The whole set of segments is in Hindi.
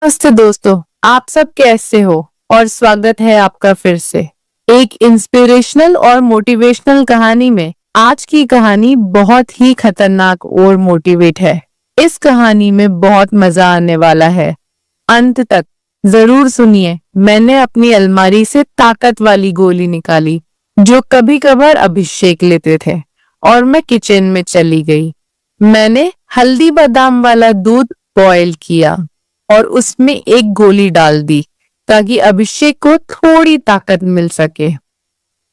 नमस्ते दोस्तों, आप सब कैसे हो? और स्वागत है आपका फिर से एक इंस्पिरेशनल और मोटिवेशनल कहानी में। आज की कहानी बहुत ही खतरनाक और मोटिवेट है। इस कहानी में बहुत मजा आने वाला है। अंत तक जरूर सुनिए। मैंने अपनी अलमारी से ताकत वाली गोली निकाली जो कभी कभार अभिषेक लेते थे और मैं किचन में चली गई। मैंने हल्दी बादाम वाला दूध बॉयल किया और उसमें एक गोली डाल दी ताकि अभिषेक को थोड़ी ताकत मिल सके।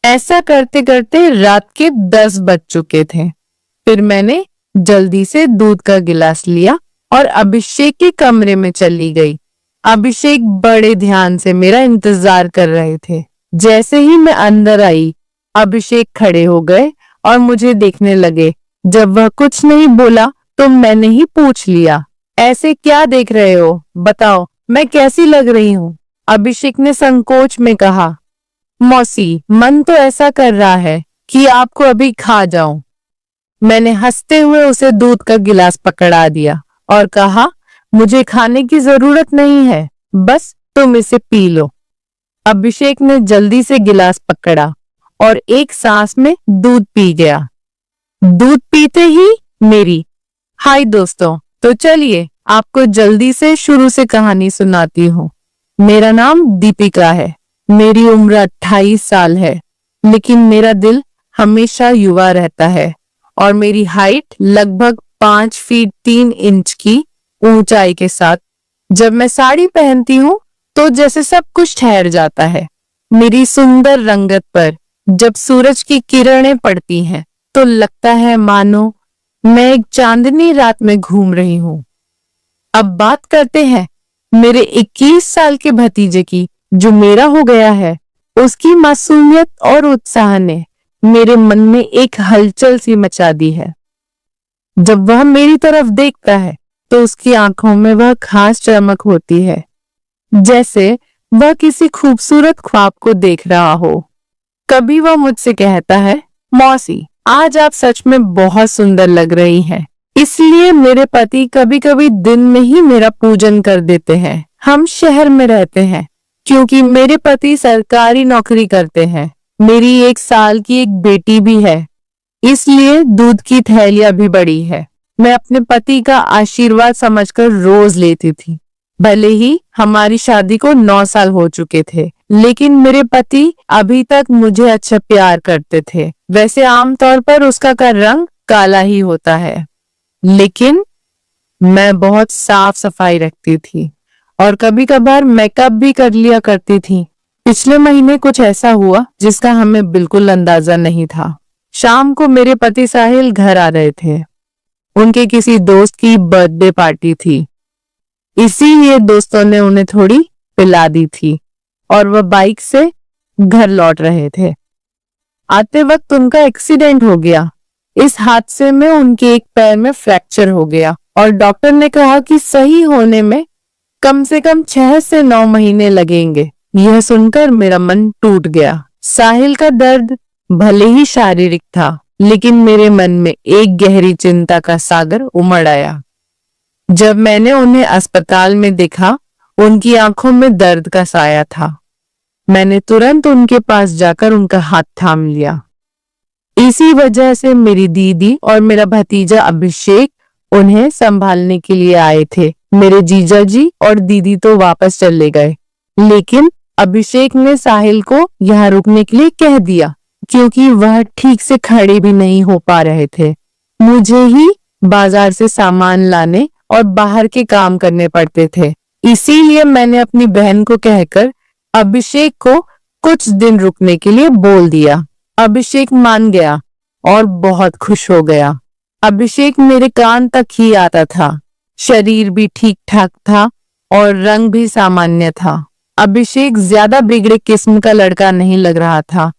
ऐसा करते करते रात के 10 बज चुके थे। फिर मैंने जल्दी से दूध का गिलास लिया और अभिषेक के कमरे में चली गई। अभिषेक बड़े ध्यान से मेरा इंतजार कर रहे थे। जैसे ही मैं अंदर आई, अभिषेक खड़े हो गए और मुझे देखने लगे। जब वह कुछ नहीं बोला तो मैंने ही पूछ लिया, ऐसे क्या देख रहे हो? बताओ, मैं कैसी लग रही हूँ? अभिषेक ने संकोच में कहा, मौसी, मन तो ऐसा कर रहा है कि आपको अभी खा जाऊं। मैंने हंसते हुए उसे दूध का गिलास पकड़ा दिया और कहा, मुझे खाने की जरूरत नहीं है, बस तुम इसे पी लो। अभिषेक ने जल्दी से गिलास पकड़ा और एक सांस में दूध पी गया। दूध पीते ही मेरी हाय दोस्तों, तो चलिए आपको जल्दी से शुरू से कहानी सुनाती हूँ। मेरा नाम दीपिका है। मेरी उम्र 28 साल है, लेकिन मेरा दिल हमेशा युवा रहता है और मेरी हाइट लगभग 5 फीट 3 इंच की ऊंचाई के साथ जब मैं साड़ी पहनती हूँ तो जैसे सब कुछ ठहर जाता है। मेरी सुंदर रंगत पर जब सूरज की किरणें पड़ती हैं तो लगता है मानो मैं एक चांदनी रात में घूम रही हूँ। अब बात करते हैं मेरे 21 साल के भतीजे की, जो मेरा हो गया है। उसकी मासूमियत और उत्साह ने मेरे मन में एक हलचल सी मचा दी है। जब वह मेरी तरफ देखता है तो उसकी आंखों में वह खास चमक होती है, जैसे वह किसी खूबसूरत ख्वाब को देख रहा हो। कभी वह मुझसे कहता है, मौसी, आज आप सच में बहुत सुंदर लग रही हैं। इसलिए मेरे पति कभी कभी दिन में ही मेरा पूजन कर देते हैं। हम शहर में रहते हैं क्योंकि मेरे पति सरकारी नौकरी करते हैं। मेरी 1 साल की एक बेटी भी है, इसलिए दूध की थैलियां भी बड़ी है। मैं अपने पति का आशीर्वाद समझकर रोज लेती थी। भले ही हमारी शादी को 9 साल हो चुके थे, लेकिन मेरे पति अभी तक मुझे अच्छा प्यार करते थे। वैसे आमतौर पर उसका रंग काला ही होता है, लेकिन मैं बहुत साफ सफाई रखती थी और कभी कभार मेकअप भी कर लिया करती थी। पिछले महीने कुछ ऐसा हुआ जिसका हमें बिल्कुल अंदाजा नहीं था। शाम को मेरे पति साहिल घर आ रहे थे। उनके किसी दोस्त की बर्थडे पार्टी थी, इसीलिए दोस्तों ने उन्हें थोड़ी पिला दी थी और वह बाइक से घर लौट रहे थे। आते वक्त उनका एक्सीडेंट हो गया। इस हादसे में उनके एक पैर में फ्रैक्चर हो गया और डॉक्टर ने कहा कि सही होने में कम से कम 6 से 9 महीने लगेंगे। यह सुनकर मेरा मन टूट गया। साहिल का दर्द भले ही शारीरिक था, लेकिन मेरे मन में एक गहरी चिंता का सागर उमड़ आया। जब मैंने उन्हें अस्पताल में देखा, उनकी आंखों में दर्द का साया था। मैंने तुरंत उनके पास जाकर उनका हाथ थाम लिया। इसी वजह से मेरी दीदी और मेरा भतीजा अभिषेक उन्हें संभालने के लिए आए थे। मेरे जीजा जी और दीदी तो वापस चले गए, लेकिन अभिषेक ने साहिल को यहाँ रुकने के लिए कह दिया क्योंकि वह ठीक से खड़े भी नहीं हो पा रहे थे। मुझे ही बाजार से सामान लाने और बाहर के काम करने पड़ते थे, इसीलिए मैंने अपनी बहन को कहकर अभिषेक को कुछ दिन रुकने के लिए बोल दिया। अभिषेक मान गया और बहुत खुश हो गया। अभिषेक मेरे कान तक ही आता था, शरीर भी ठीक ठाक था और रंग भी सामान्य था। अभिषेक ज्यादा बिगड़े किस्म का लड़का नहीं लग रहा था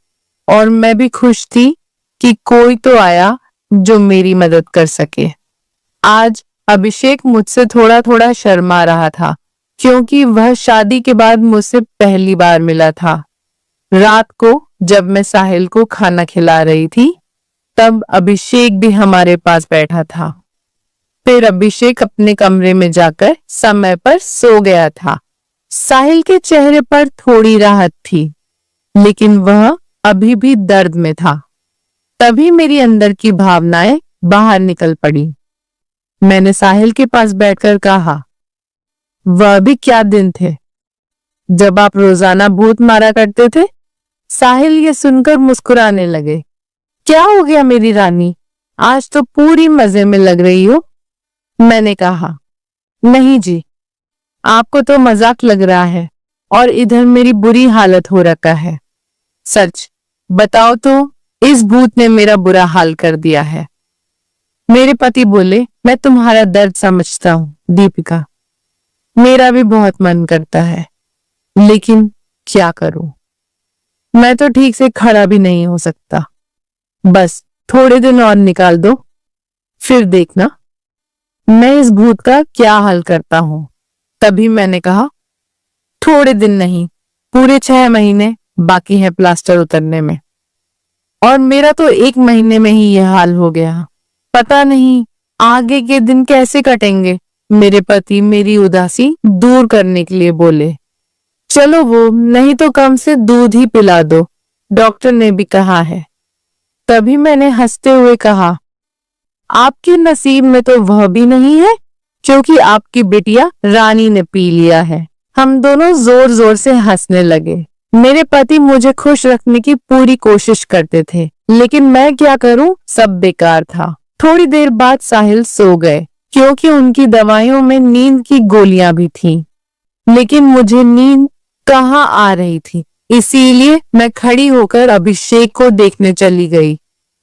और मैं भी खुश थी कि कोई तो आया जो मेरी मदद कर सके। आज अभिषेक मुझसे थोड़ा थोड़ा शर्मा रहा था क्योंकि वह शादी के बाद मुझसे पहली बार मिला था। रात को जब मैं साहिल को खाना खिला रही थी, तब अभिषेक भी हमारे पास बैठा था। फिर अभिषेक अपने कमरे में जाकर समय पर सो गया था। साहिल के चेहरे पर थोड़ी राहत थी, लेकिन वह अभी भी दर्द में था। तभी मेरी अंदर की भावनाएं बाहर निकल पड़ी। मैंने साहिल के पास बैठकर कहा, वह भी क्या दिन थे जब आप रोजाना भूत मारा करते थे। साहिल ये सुनकर मुस्कुराने लगे। क्या हो गया मेरी रानी, आज तो पूरी मजे में लग रही हो। मैंने कहा, नहीं जी, आपको तो मजाक लग रहा है और इधर मेरी बुरी हालत हो रखा है। सच बताओ तो, इस भूत ने मेरा बुरा हाल कर दिया है। मेरे पति बोले, मैं तुम्हारा दर्द समझता हूं दीपिका, मेरा भी बहुत मन करता है, लेकिन क्या करूं, मैं तो ठीक से खड़ा भी नहीं हो सकता। बस थोड़े दिन और निकाल दो, फिर देखना मैं इस भूत का क्या हाल करता हूं। तभी मैंने कहा, थोड़े दिन नहीं, पूरे 6 महीने बाकी है प्लास्टर उतरने में, और मेरा तो 1 महीने में ही यह हाल हो गया। पता नहीं आगे के दिन कैसे कटेंगे। मेरे पति मेरी उदासी दूर करने के लिए बोले, चलो वो नहीं तो कम से दूध ही पिला दो, डॉक्टर ने भी कहा है। तभी मैंने हंसते हुए कहा, आपके नसीब में तो वह भी नहीं है, क्योंकि आपकी बिटिया रानी ने पी लिया है। हम दोनों जोर जोर से हंसने लगे। मेरे पति मुझे खुश रखने की पूरी कोशिश करते थे, लेकिन मैं क्या करूं, सब बेकार था। थोड़ी देर बाद साहिल सो गए, क्योंकि उनकी दवाइयों में नींद की गोलियां भी थीं। लेकिन मुझे नींद कहाँ आ रही थी, इसीलिए मैं खड़ी होकर अभिषेक को देखने चली गई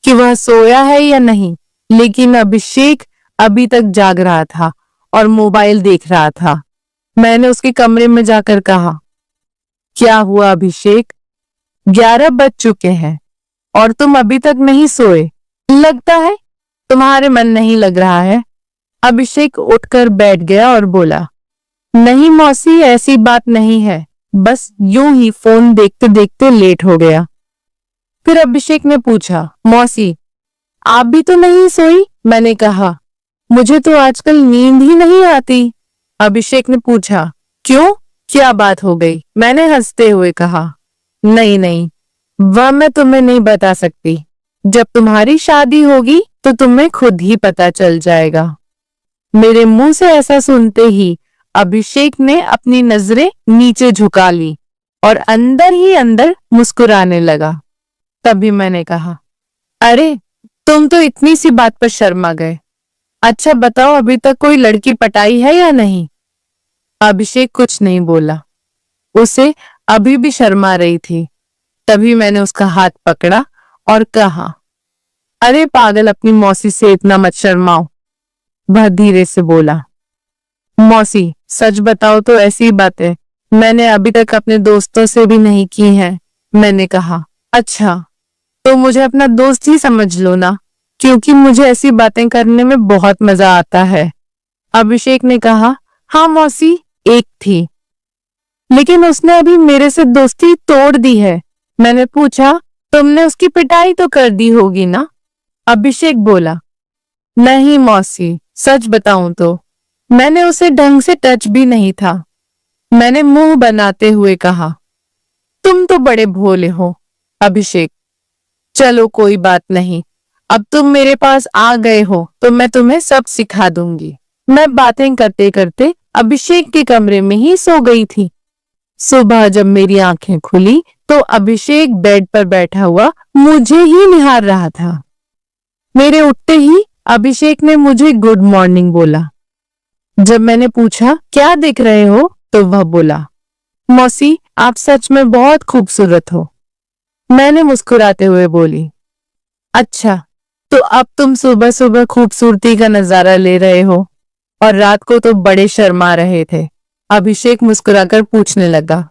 कि वह सोया है या नहीं। लेकिन अभिषेक अभी तक जाग रहा था और मोबाइल देख रहा था। मैंने उसके कमरे में जाकर कहा, क्या हुआ अभिषेक, 11 बज चुके हैं और तुम अभी तक नहीं सोए। लगता है तुम्हारे मन नहीं लग रहा है। अभिषेक उठकर बैठ गया और बोला, नहीं मौसी, ऐसी बात नहीं है, बस यूं ही फोन देखते देखते लेट हो गया। फिर अभिषेक ने पूछा, मौसी आप भी तो नहीं सोई। मैंने कहा, मुझे तो आजकल नींद ही नहीं आती। अभिषेक ने पूछा, क्यों, क्या बात हो गई। मैंने हंसते हुए कहा, नहीं नहीं, वह मैं तुम्हें नहीं बता सकती। जब तुम्हारी शादी होगी तो तुम्हें खुद ही पता चल जाएगा। मेरे मुंह से ऐसा सुनते ही अभिषेक ने अपनी नजरें नीचे झुका ली और अंदर ही अंदर मुस्कुराने लगा। तभी मैंने कहा, अरे तुम तो इतनी सी बात पर शर्मा गए। अच्छा बताओ, अभी तक कोई लड़की पटाई है या नहीं। अभिषेक कुछ नहीं बोला, उसे अभी भी शर्मा रही थी। तभी मैंने उसका हाथ पकड़ा और कहा, अरे पागल, अपनी मौसी से इतना मत शर्माओ। वह धीरे से बोला, मौसी सच बताओ तो ऐसी बातें मैंने अभी तक अपने दोस्तों से भी नहीं की हैं। मैंने कहा, अच्छा तो मुझे अपना दोस्त ही समझ लो ना, क्योंकि मुझे ऐसी बातें करने में बहुत मजा आता है। अभिषेक ने कहा, हाँ मौसी, एक थी, लेकिन उसने अभी मेरे से दोस्ती तोड़ दी है। मैंने पूछा, तुमने उसकी पिटाई तो कर दी होगी ना। अभिषेक बोला, नहीं मौसी, सच बताऊं तो मैंने उसे ढंग से टच भी नहीं था। मैंने मुंह बनाते हुए कहा, तुम तो बड़े भोले हो अभिषेक। चलो कोई बात नहीं, अब तुम मेरे पास आ गए हो तो मैं तुम्हें सब सिखा दूंगी। मैं बातें करते करते अभिषेक के कमरे में ही सो गई थी। सुबह जब मेरी आंखें खुली तो अभिषेक बेड पर बैठा हुआ मुझे ही निहार रहा था। मेरे उठते ही अभिषेक ने मुझे गुड मॉर्निंग बोला। जब मैंने पूछा, क्या देख रहे हो, तो वह बोला, मौसी आप सच में बहुत खूबसूरत हो। मैंने मुस्कुराते हुए बोली, अच्छा तो अब तुम सुबह सुबह खूबसूरती का नजारा ले रहे हो और रात को तो बड़े शर्मा रहे थे। अभिषेक मुस्कुराकर पूछने लगा,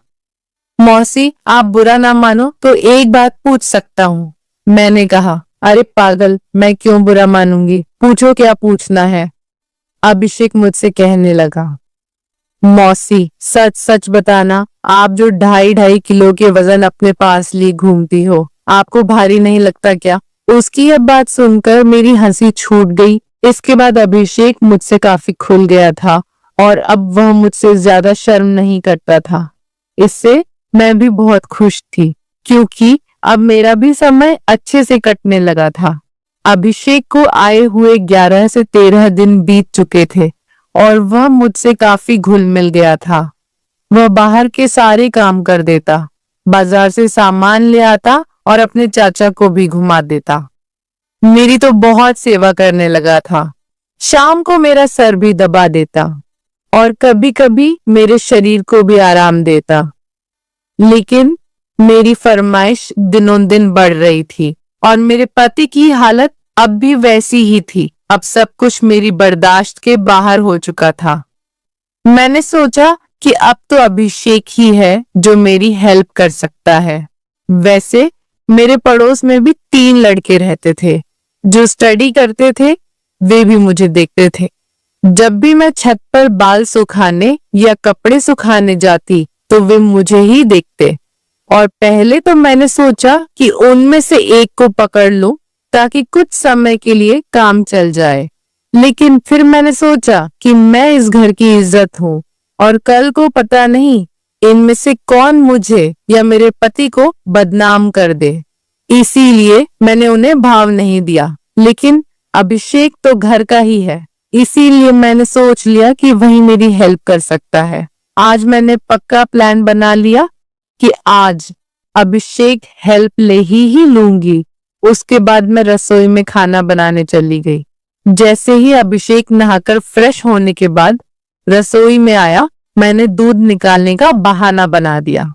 मौसी आप बुरा ना मानो तो एक बात पूछ सकता हूँ। मैंने कहा, अरे पागल, मैं क्यों बुरा मानूंगी, पूछो क्या पूछना है। अभिषेक मुझसे कहने लगा, मौसी सच सच बताना, आप जो 2.5 किलो के वजन अपने पास ली घूमती हो, आपको भारी नहीं लगता क्या। उसकी यह बात सुनकर मेरी हंसी छूट गई। इसके बाद अभिषेक मुझसे काफी खुल गया था और अब वह मुझसे ज्यादा शर्म नहीं करता था। इससे मैं भी बहुत खुश थी क्योंकि अब मेरा भी समय अच्छे से कटने लगा था। अभिषेक को आए हुए 11 से 13 दिन बीत चुके थे और वह मुझसे काफी घुल मिल गया था। वह बाहर के सारे काम कर देता, बाजार से सामान ले आता और अपने चाचा को भी घुमा देता। मेरी तो बहुत सेवा करने लगा था। शाम को मेरा सर भी दबा देता और कभी कभी मेरे शरीर को भी आराम देता। लेकिन मेरी फरमाइश दिनों दिन बढ़ रही थी और मेरे पति की हालत अब भी वैसी ही थी। अब सब कुछ मेरी बर्दाश्त के बाहर हो चुका था। मैंने सोचा कि अब तो अभिषेक ही है जो मेरी हेल्प कर सकता है। वैसे मेरे पड़ोस में भी 3 लड़के रहते थे जो स्टडी करते थे। वे भी मुझे देखते थे। जब भी मैं छत पर बाल सुखाने या कपड़े सुखाने जाती तो वे मुझे ही देखते और पहले तो मैंने सोचा कि उनमें से एक को पकड़ लूं ताकि कुछ समय के लिए काम चल जाए। लेकिन फिर मैंने सोचा कि मैं इस घर की इज्जत हूँ और कल को पता नहीं इनमें से कौन मुझे या मेरे पति को बदनाम कर दे। इसीलिए मैंने उन्हें भाव नहीं दिया। लेकिन अभिषेक तो घर का ही है, इसीलिए मैंने सोच लिया कि वही मेरी हेल्प कर सकता है। आज मैंने पक्का प्लान बना लिया कि आज अभिषेक हेल्प ले ही लूंगी। उसके बाद मैं रसोई में खाना बनाने चली गई। जैसे ही अभिषेक नहाकर फ्रेश होने के बाद रसोई में आया, मैंने दूध निकालने का बहाना बना दिया।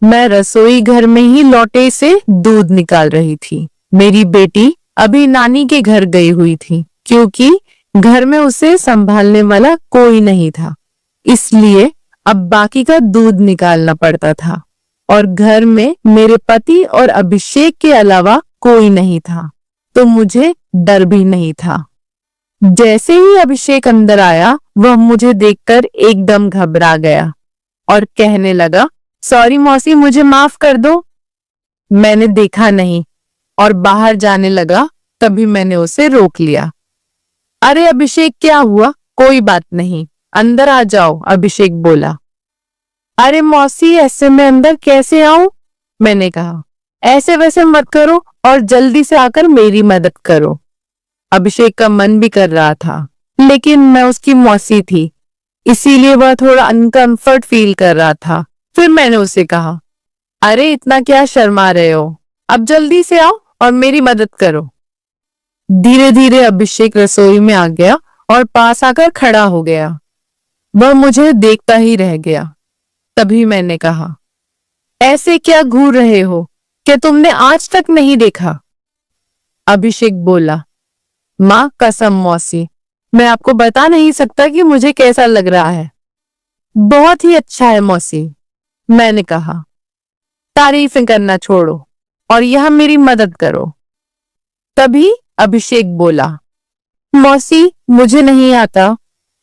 मैं रसोई घर में ही लोटे से दूध निकाल रही थी। मेरी बेटी अभी नानी के घर गई हुई थी क्योंकि घर में उसे संभालने वाला कोई नहीं था। इसलिए अब बाकी का दूध निकालना पड़ता था और घर में मेरे पति और अभिषेक के अलावा कोई नहीं था, तो मुझे डर भी नहीं था। जैसे ही अभिषेक अंदर आया, वह मुझे देखकर एकदम घबरा गया और कहने लगा, सॉरी मौसी, मुझे माफ कर दो। मैंने देखा नहीं और बाहर जाने लगा। तभी मैंने उसे रोक लिया। अरे अभिषेक, क्या हुआ? कोई बात नहीं, अंदर आ जाओ, अभिषेक बोला। अरे मौसी, ऐसे में अंदर कैसे आऊं? मैंने कहा। ऐसे वैसे मत करो और जल्दी से आकर मेरी मदद करो। अभिषेक का मन भी कर रहा था, लेकिन मैं उसकी मौसी थी, इसीलिए वह थोड़ा अनकंफर्ट फील कर रहा था। फिर मैंने उसे कहा, अरे इतना क्या शर्मा रहे हो? अब जल्दी से आओ और मेरी मदद करो। धीरे धीरे अभिषेक रसोई में आ गया और पास आकर खड़ा हो गया। वह मुझे देखता ही रह गया। तभी मैंने कहा, ऐसे क्या घूर रहे हो? क्या तुमने आज तक नहीं देखा? अभिषेक बोला, माँ कसम मौसी, मैं आपको बता नहीं सकता कि मुझे कैसा लग रहा है। बहुत ही अच्छा है मौसी, मैंने कहा। तारीफें करना छोड़ो और यह मेरी मदद करो। तभी अभिषेक बोला, मौसी मुझे नहीं आता,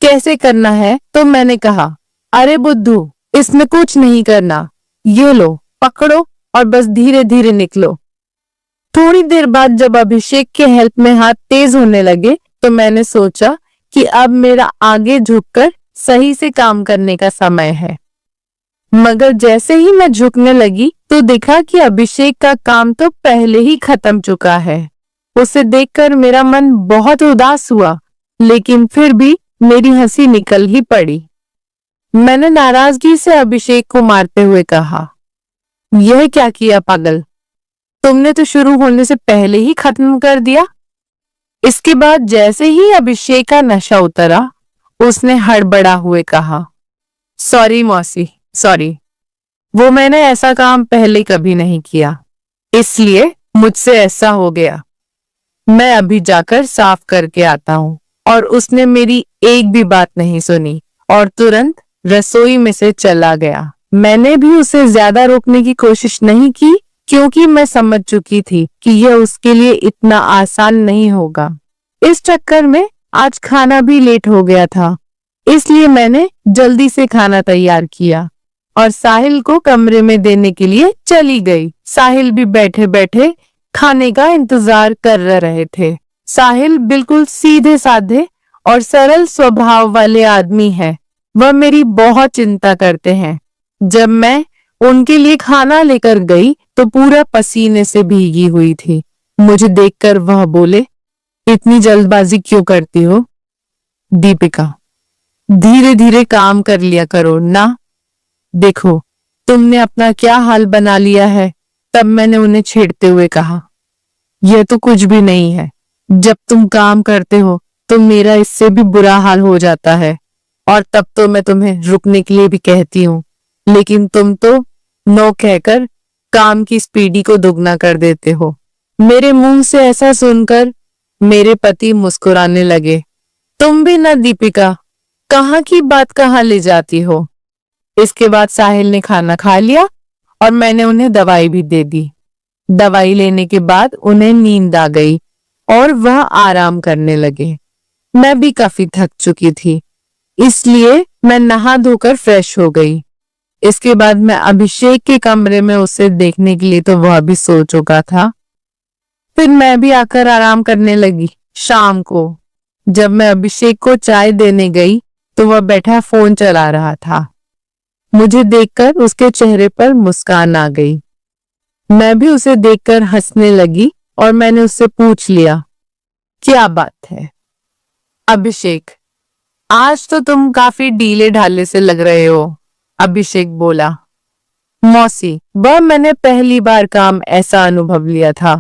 कैसे करना है? तो मैंने कहा, अरे बुद्धू, इसमें कुछ नहीं करना, ये लो पकड़ो और बस धीरे धीरे निकलो। थोड़ी देर बाद जब अभिषेक के हेल्प में हाथ तेज होने लगे तो मैंने सोचा कि अब मेरा आगे झुककर सही से काम करने का समय है। मगर जैसे ही मैं झुकने लगी तो देखा कि अभिषेक का काम तो पहले ही खत्म चुका है। उसे देखकर मेरा मन बहुत उदास हुआ, लेकिन फिर भी मेरी हंसी निकल ही पड़ी। मैंने नाराजगी से अभिषेक को मारते हुए कहा, यह क्या किया पागल, तुमने तो शुरू होने से पहले ही खत्म कर दिया। इसके बाद जैसे ही अभिषेक का नशा उतरा, उसने हड़बड़ा हुए कहा, सॉरी मौसी, सॉरी, वो मैंने ऐसा काम पहले कभी नहीं किया, इसलिए मुझसे ऐसा हो गया। मैं अभी जाकर साफ करके आता हूँ। और उसने मेरी एक भी बात नहीं सुनी और तुरंत रसोई में से चला गया। मैंने भी उसे ज्यादा रोकने की कोशिश नहीं की क्योंकि मैं समझ चुकी थी कि यह उसके लिए इतना आसान नहीं होगा। इस चक्कर में आज खाना भी लेट हो गया था, इसलिए मैंने जल्दी से खाना तैयार किया और साहिल को कमरे में देने के लिए चली गई। साहिल भी बैठे बैठे खाने का इंतजार कर रहे थे। साहिल बिल्कुल सीधे साधे और सरल स्वभाव वाले आदमी है। वह मेरी बहुत चिंता करते हैं। जब मैं उनके लिए खाना लेकर गई तो पूरा पसीने से भीगी हुई थी। मुझे देखकर वह बोले, इतनी जल्दबाजी क्यों करती हो? दीपिका, धीरे धीरे काम कर लिया करो ना। देखो, तुमने अपना क्या हाल बना लिया है। तब मैंने उन्हें छेड़ते हुए कहा, यह तो कुछ भी नहीं है। जब तुम काम करते हो तो मेरा इससे भी बुरा हाल हो जाता है, और तब तो मैं तुम्हें रुकने के लिए भी कहती हूँ, लेकिन तुम तो नो कहकर काम की स्पीडी को दुगना कर देते हो। मेरे मुंह से ऐसा सुनकर मेरे पति मुस्कुराने लगे। तुम भी ना दीपिका, कहाँ की बात कहाँ ले जाती हो। इसके बाद साहिल ने खाना खा लिया और मैंने उन्हें दवाई भी दे दी। दवाई लेने के बाद उन्हें नींद आ गई और वह आराम करने लगे। मैं भी काफी थक चुकी थी, इसलिए मैं नहा धोकर फ्रेश हो गई। इसके बाद मैं अभिषेक के कमरे में उसे देखने के लिए, तो वह भी सो चुका था। फिर मैं भी आकर आराम करने लगी। शाम को जब मैं अभिषेक को चाय देने गई तो वह बैठा फोन चला रहा था। मुझे देखकर उसके चेहरे पर मुस्कान आ गई। मैं भी उसे देखकर हंसने लगी और मैंने उससे पूछ लिया, क्या बात है? अभिषेक, आज तो तुम काफी ढीले ढाले से लग रहे हो। अभिषेक बोला, मौसी, वह मैंने पहली बार काम ऐसा अनुभव लिया था।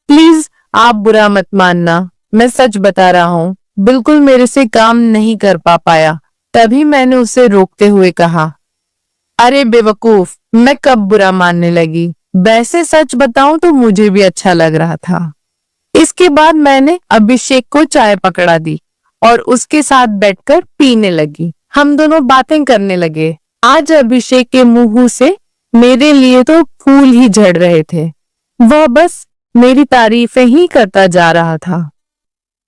प्लीज आप बुरा मत मानना, मैं सच बता रहा हूँ, बिल्कुल मेरे से काम नहीं कर पाया। तभी मैंने उसे रोकते हुए कहा, अरे बेवकूफ, मैं कब बुरा मानने लगी। वैसे सच बताऊं तो मुझे भी अच्छा लग रहा था। इसके बाद मैंने अभिषेक को चाय पकड़ा दी और उसके साथ बैठकर पीने लगी। हम दोनों बातें करने लगे। आज अभिषेक के मुंह से मेरे लिए तो फूल ही झड़ रहे थे। वह बस मेरी तारीफें ही करता जा रहा था।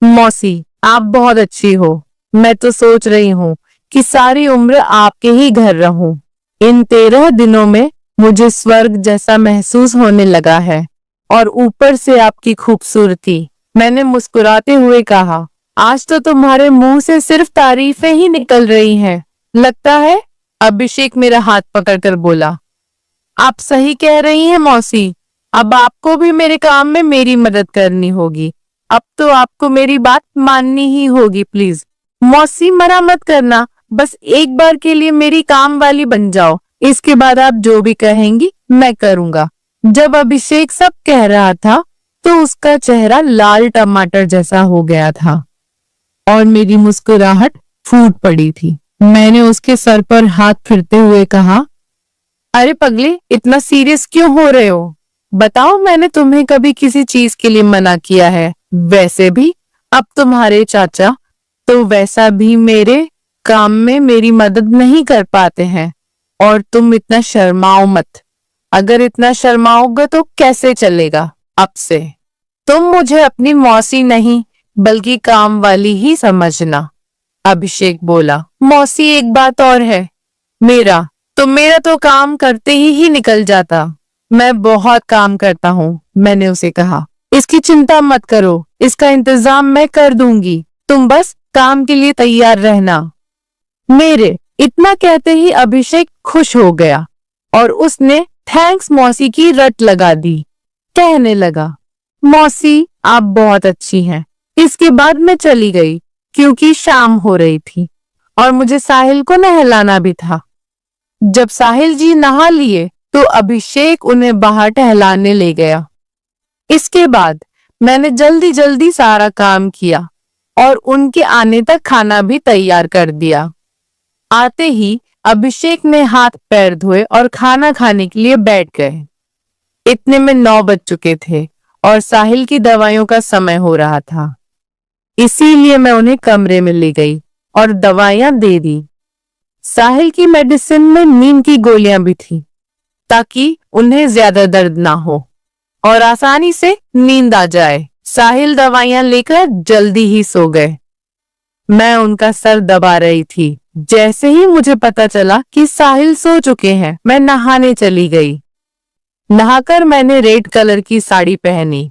मौसी, आप बहुत अच्छी हो। मैं तो सोच रही हूँ कि सारी उम्र आपके ही घर रहूं। इन 13 दिनों में मुझे स्वर्ग जैसा महसूस होने लगा है। और ऊपर से आपकी खूबसूरती। मैंने मुस्कुराते हुए कहा, आज तो तुम्हारे मुंह से सिर्फ तारीफें ही निकल रही हैं, लगता है। अभिषेक मेरा हाथ पकड़कर बोला, आप सही कह रही हैं मौसी। अब आपको भी मेरे काम में मेरी मदद करनी होगी। अब तो आपको मेरी बात माननी ही होगी। प्लीज मौसी, मना मत करना। बस एक बार के लिए मेरी काम वाली बन जाओ। इसके बाद आप जो भी कहेंगी मैं करूंगा। जब अभिषेक सब कह रहा था तो उसका चेहरा लाल टमाटर जैसा हो गया था और मेरी मुस्कुराहट फूट पड़ी थी। मैंने उसके सर पर हाथ फिरते हुए कहा, अरे पगले, इतना सीरियस क्यों हो रहे हो? बताओ, मैंने तुम्हें कभी किसी चीज के लिए मना किया है? वैसे भी अब तुम्हारे चाचा तो वैसा भी मेरे काम में मेरी मदद नहीं कर पाते हैं, और तुम इतना शर्माओ मत। अगर इतना शर्माओगे तो कैसे चलेगा? अब से तुम मुझे अपनी मौसी नहीं बल्कि काम वाली ही समझना। अभिषेक बोला, मौसी एक बात और है, मेरा तो काम करते ही निकल जाता। मैं बहुत काम करता हूँ। मैंने उसे कहा, इसकी चिंता मत करो, इसका इंतजाम मैं कर दूंगी, तुम बस काम के लिए तैयार रहना। मेरे इतना कहते ही अभिषेक खुश हो गया और उसने थैंक्स मौसी की रट लगा दी। कहने लगा, मौसी आप बहुत अच्छी हैं। इसके बाद मैं चली गई क्योंकि शाम हो रही थी और मुझे साहिल को नहलाना भी था। जब साहिल जी नहा लिए तो अभिषेक उन्हें बाहर टहलाने ले गया। इसके बाद मैंने जल्दी जल्दी सारा काम किया और उनके आने तक खाना भी तैयार कर दिया। आते ही अभिषेक ने हाथ पैर धोए और खाना खाने के लिए बैठ गए। इतने में 9 बज चुके थे और साहिल की दवाइयों का समय हो रहा था। इसीलिए मैं उन्हें कमरे में ले गई और दवाइयां दे दी। साहिल की मेडिसिन में नींद की गोलियां भी थी ताकि उन्हें ज्यादा दर्द ना हो और आसानी से नींद आ जाए। साहिल दवाइयां लेकर जल्दी ही सो गए। मैं उनका सर दबा रही थी। जैसे ही मुझे पता चला कि साहिल सो चुके हैं, मैं नहाने चली गई। नहाकर मैंने रेड कलर की साड़ी पहनी,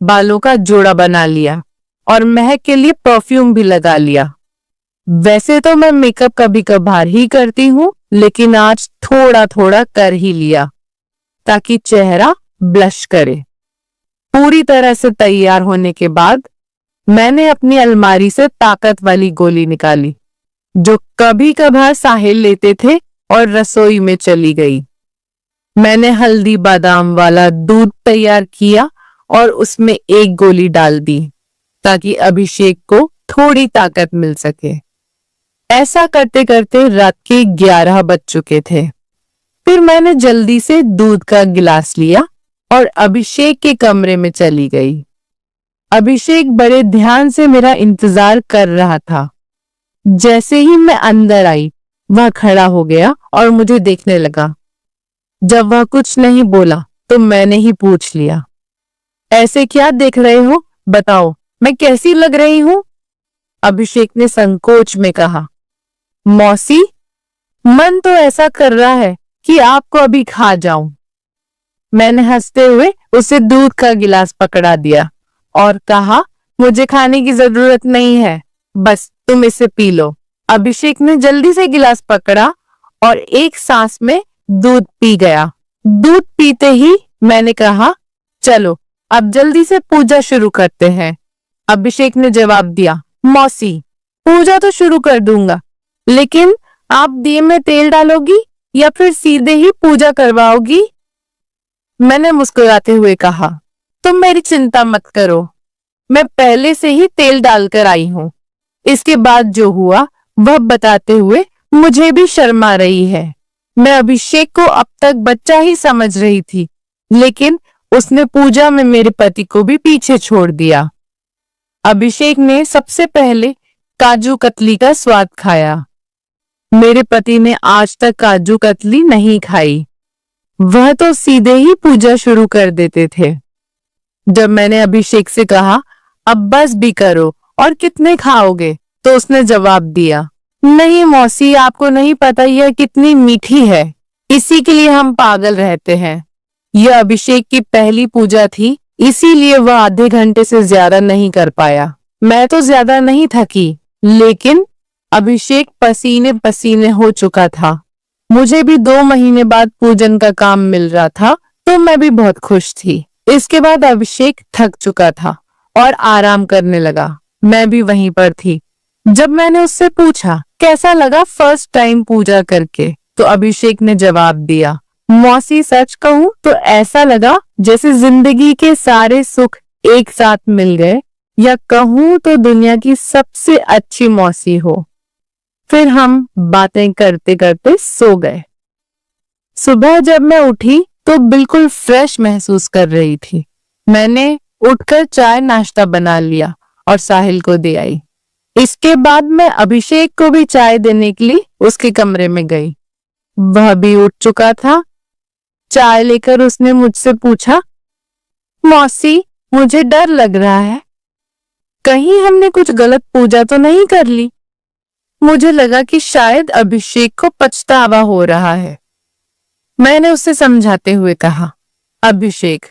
बालों का जोड़ा बना लिया और महक के लिए परफ्यूम भी लगा लिया। वैसे तो मैं मेकअप कभी कभार ही करती हूँ, लेकिन आज थोड़ा थोड़ा कर ही लिया ताकि चेहरा ब्लश करे। पूरी तरह से तैयार होने के बाद मैंने अपनी अलमारी से ताकत वाली गोली निकाली जो कभी कभार साहिल लेते थे और रसोई में चली गई। मैंने हल्दी बादाम वाला दूध तैयार किया और उसमें एक गोली डाल दी ताकि अभिषेक को थोड़ी ताकत मिल सके। ऐसा करते करते रात के 11 बज चुके थे। फिर मैंने जल्दी से दूध का गिलास लिया और अभिषेक के कमरे में चली गई। अभिषेक बड़े ध्यान से मेरा इंतजार कर रहा था। जैसे ही मैं अंदर आई, वह खड़ा हो गया और मुझे देखने लगा। जब वह कुछ नहीं बोला तो मैंने ही पूछ लिया, ऐसे क्या देख रहे हो? बताओ, मैं कैसी लग रही हूं? अभिषेक ने संकोच में कहा, मौसी, मन तो ऐसा कर रहा है कि आपको अभी खा जाऊं। मैंने हंसते हुए उसे दूध का गिलास पकड़ा दिया और कहा, मुझे खाने की जरूरत नहीं है, बस तुम इसे पी लो। अभिषेक ने जल्दी से गिलास पकड़ा और एक सांस में दूध पी गया। दूध पीते ही मैंने कहा, चलो अब जल्दी से पूजा शुरू करते हैं। अभिषेक ने जवाब दिया, मौसी, पूजा तो शुरू कर दूंगा, लेकिन आप दिए में तेल डालोगी या फिर सीधे ही पूजा करवाओगी? मैंने मुस्कुराते हुए कहा, तुम मेरी चिंता मत करो, मैं पहले से ही तेल डालकर आई हूं। इसके बाद जो हुआ वह बताते हुए मुझे भी शर्मा रही है। मैं अभिषेक को अब तक बच्चा ही समझ रही थी, लेकिन उसने पूजा में मेरे पति को भी पीछे छोड़ दिया। अभिषेक ने सबसे पहले काजू कतली का स्वाद खाया। मेरे पति ने आज तक काजू कतली नहीं खाई। वह तो सीधे ही पूजा शुरू कर देते थे। जब मैंने अभिषेक से कहा, अब बस भी करो और कितने खाओगे, तो उसने जवाब दिया, नहीं मौसी, आपको नहीं पता यह कितनी मीठी है, इसी के लिए हम पागल रहते हैं। यह अभिषेक की पहली पूजा थी, इसीलिए वह आधे घंटे से ज्यादा नहीं कर पाया। मैं तो ज्यादा नहीं थकी, लेकिन अभिषेक पसीने पसीने हो चुका था। मुझे भी 2 महीने बाद पूजन का काम मिल रहा था, तो मैं भी बहुत खुश थी। इसके बाद अभिषेक थक चुका था और आराम करने लगा। मैं भी वहीं पर थी। जब मैंने उससे पूछा कैसा लगा फर्स्ट टाइम पूजा करके, तो अभिषेक ने जवाब दिया, मौसी, सच कहूं तो ऐसा लगा जैसे जिंदगी के सारे सुख एक साथ मिल गए, या कहूं तो दुनिया की सबसे अच्छी मौसी हो। फिर हम बातें करते करते सो गए। सुबह जब मैं उठी तो बिल्कुल फ्रेश महसूस कर रही थी। मैंने उठकर चाय नाश्ता बना लिया और साहिल को दे आई। इसके बाद मैं अभिषेक को भी चाय देने के लिए उसके कमरे में गई। वह भी उठ चुका था। चाय लेकर उसने मुझसे पूछा, मौसी, मुझे डर लग रहा है, कहीं हमने कुछ गलत पूजा तो नहीं कर ली? मुझे लगा कि शायद अभिषेक को पछतावा हो रहा है। मैंने उसे समझाते हुए कहा, अभिषेक,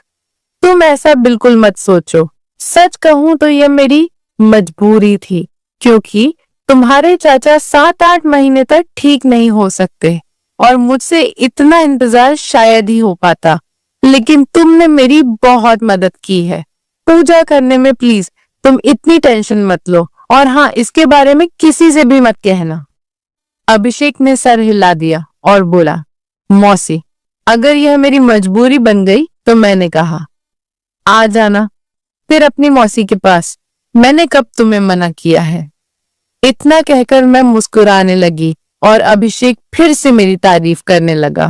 तुम ऐसा बिल्कुल मत सोचो। सच कहूं तो यह मेरी मजबूरी थी, क्योंकि तुम्हारे चाचा 7-8 महीने तक ठीक नहीं हो सकते और मुझसे इतना इंतजार शायद ही हो पाता, लेकिन तुमने मेरी बहुत मदद की है। पूजा करने में प्लीज तुम इतनी टेंशन मत लो, और हाँ, इसके बारे में किसी से भी मत कहना। अभिषेक ने सर हिला दिया और बोला, मौसी, अगर यह मेरी मजबूरी बन गई तो मैंने कहा, आ जाना फिर अपनी मौसी के पास, मैंने कब तुम्हें मना किया है। इतना कहकर मैं मुस्कुराने लगी और अभिषेक फिर से मेरी तारीफ करने लगा।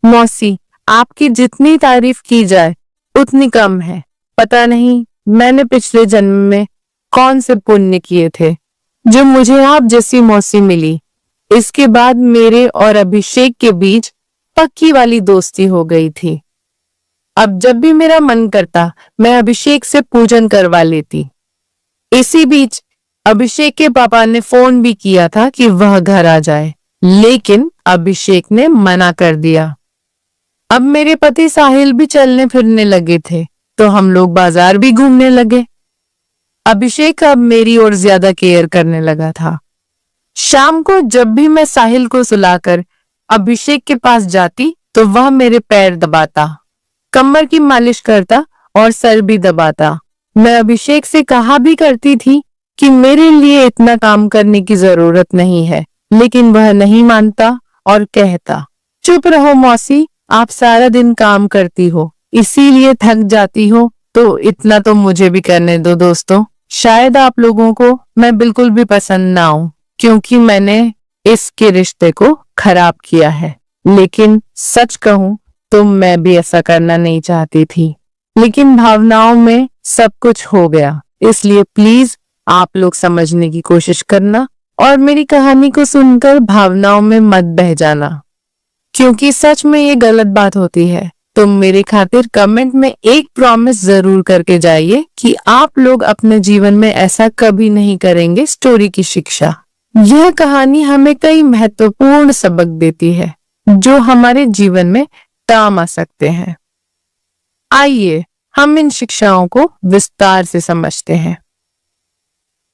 मौसी, आपकी जितनी तारीफ की जाए उतनी कम है। पता नहीं मैंने पिछले जन्म में कौन से पुण्य किए थे जो मुझे आप जैसी मौसी मिली। इसके बाद मेरे और अभिषेक के बीच पक्की वाली दोस्ती हो गई थी। अब जब भी मेरा मन करता मैं अभिषेक से पूजन करवा लेती। इसी बीच अभिषेक के पापा ने फोन भी किया था कि वह घर आ जाए, लेकिन अभिषेक ने मना कर दिया। अब मेरे पति साहिल भी चलने फिरने लगे थे, तो हम लोग बाजार भी घूमने लगे। अभिषेक अब मेरी ओर ज्यादा केयर करने लगा था। शाम को जब भी मैं साहिल को सुलाकर अभिषेक के पास जाती तो वह मेरे पैर दबाता, कमर की मालिश करता और सर भी दबाता। मैं अभिषेक से कहा भी करती थी कि मेरे लिए इतना काम करने की जरूरत नहीं है, लेकिन वह नहीं मानता और कहता, चुप रहो मौसी, आप सारा दिन काम करती हो इसीलिए थक जाती हो, तो इतना तो मुझे भी करने दो दोस्तों। शायद आप लोगों को मैं बिल्कुल भी पसंद ना आऊं, क्योंकि मैंने इसके रिश्ते को खराब किया है। लेकिन सच कहूं तो मैं भी ऐसा करना नहीं चाहती थी, लेकिन भावनाओं में सब कुछ हो गया। इसलिए प्लीज आप लोग समझने की कोशिश करना और मेरी कहानी को सुनकर भावनाओं में मत बह जाना, क्योंकि सच में ये गलत बात होती है। तो मेरे खातिर कमेंट में एक प्रॉमिस जरूर करके जाइए कि आप लोग अपने जीवन में ऐसा कभी नहीं करेंगे। स्टोरी की शिक्षा। यह कहानी हमें कई महत्वपूर्ण सबक देती है जो हमारे जीवन में काम आ सकते हैं। आइए हम इन शिक्षाओं को विस्तार से समझते हैं।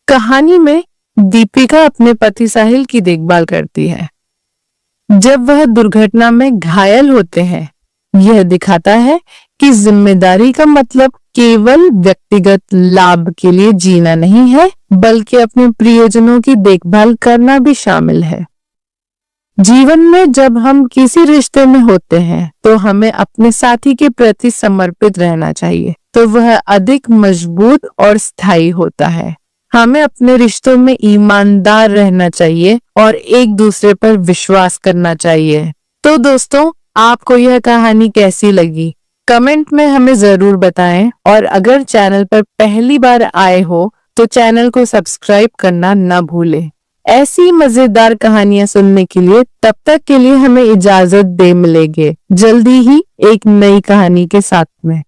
कहानी में दीपिका अपने पति साहिल की देखभाल करती है जब वह दुर्घटना में घायल होते हैं। यह दिखाता है कि जिम्मेदारी का मतलब केवल व्यक्तिगत लाभ के लिए जीना नहीं है, बल्कि अपने प्रियजनों की देखभाल करना भी शामिल है। जीवन में जब हम किसी रिश्ते में होते हैं तो हमें अपने साथी के प्रति समर्पित रहना चाहिए, तो वह अधिक मजबूत और स्थायी होता है। हमें अपने रिश्तों में ईमानदार रहना चाहिए और एक दूसरे पर विश्वास करना चाहिए। तो दोस्तों, आपको यह कहानी कैसी लगी कमेंट में हमें जरूर बताएं, और अगर चैनल पर पहली बार आए हो तो चैनल को सब्सक्राइब करना न भूलें। ऐसी मजेदार कहानियां सुनने के लिए तब तक के लिए हमें इजाजत दे। मिलेंगे जल्दी ही एक नई कहानी के साथ में।